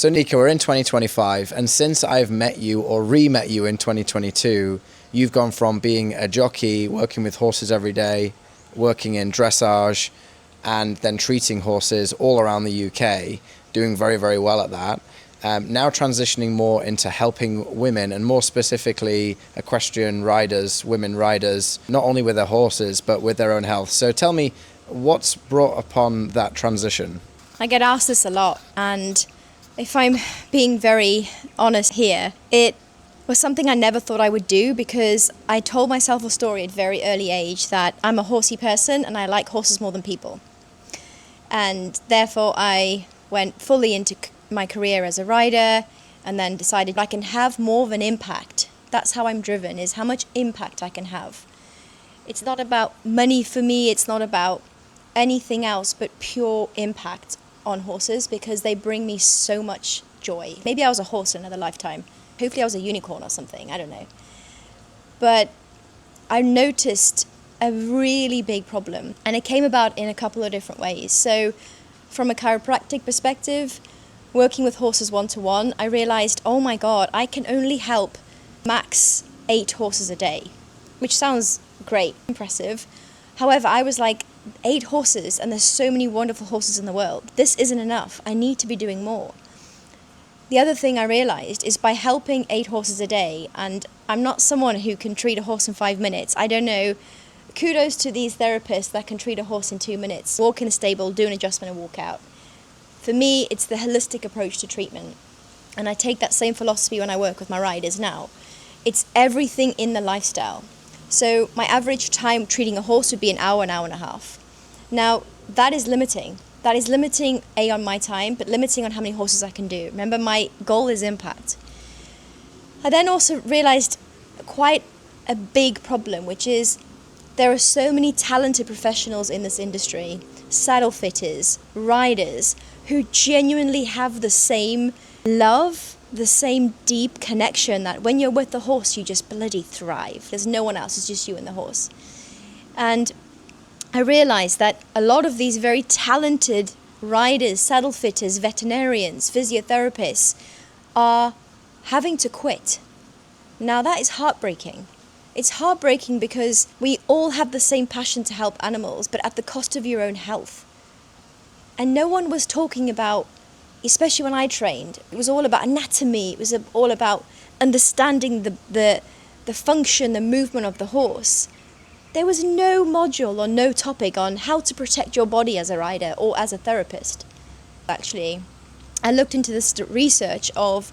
So Nika, we're in 2025, and since I've met you or re-met you in 2022, you've gone from being a jockey, working with horses every day, working in dressage, and then treating horses all around the UK, doing very, very well at that. Now transitioning more into helping women, and more specifically equestrian riders, women riders, not only with their horses, but with their own health. So tell me, what's brought upon that transition? I get asked this a lot, and if I'm being very honest here, it was something I never thought I would do, because I told myself a story at a very early age that I'm a horsey person and I like horses more than people. And therefore I went fully into my career as a rider, and then decided I can have more of an impact. That's how I'm driven, is how much impact I can have. It's not about money for me, it's not about anything else but pure impact on horses, because they bring me so much joy. Maybe I was a horse in another lifetime. Hopefully I was a unicorn or something, I don't know. But I noticed a really big problem, and it came about in a couple of different ways. So from a chiropractic perspective, working with horses one-to-one, I realized, oh my God, I can only help max 8 horses a day, which sounds great, impressive. However, I was like, 8 horses, and there's so many wonderful horses in the world. This isn't enough. I need to be doing more. The other thing I realized is by helping 8 horses a day, and I'm not someone who can treat a horse in 5 minutes. I don't know. Kudos to these therapists that can treat a horse in 2 minutes, walk in a stable, do an adjustment and walk out. For me, it's the holistic approach to treatment. And I take that same philosophy when I work with my riders now. It's everything in the lifestyle. So my average time treating a horse would be an hour and a half. Now, that is limiting. That is limiting, on my time, but limiting on how many horses I can do. Remember, my goal is impact. I then also realized quite a big problem, which is there are so many talented professionals in this industry, saddle fitters, riders, who genuinely have the same love, the same deep connection that when you're with the horse, you just bloody thrive. There's no one else, it's just you and the horse. And I realized that a lot of these very talented riders, saddle fitters, veterinarians, physiotherapists are having to quit. Now that is heartbreaking. It's heartbreaking because we all have the same passion to help animals, but at the cost of your own health. And no one was talking about, especially when I trained, it was all about anatomy, it was all about understanding the function, the movement of the horse. There was no module or no topic on how to protect your body as a rider or as a therapist. Actually, I looked into this research of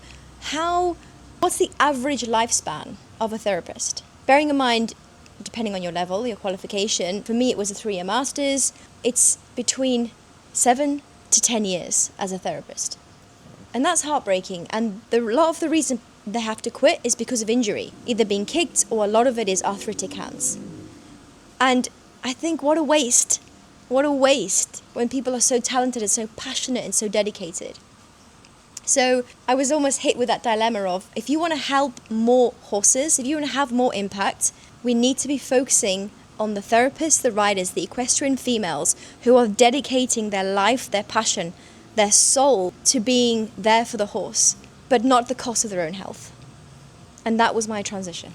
what's the average lifespan of a therapist? Bearing in mind, depending on your level, your qualification, for me it was a 3-year master's, it's between 7 to 10 years as a therapist. And that's heartbreaking. And a lot of the reason they have to quit is because of injury, either being kicked, or a lot of it is arthritic hands. And I think what a waste when people are so talented and so passionate and so dedicated. So I was almost hit with that dilemma of, if you want to help more horses, if you want to have more impact, we need to be focusing on the therapists, the riders, the equestrian females who are dedicating their life, their passion, their soul to being there for the horse, but not at the cost of their own health. And that was my transition.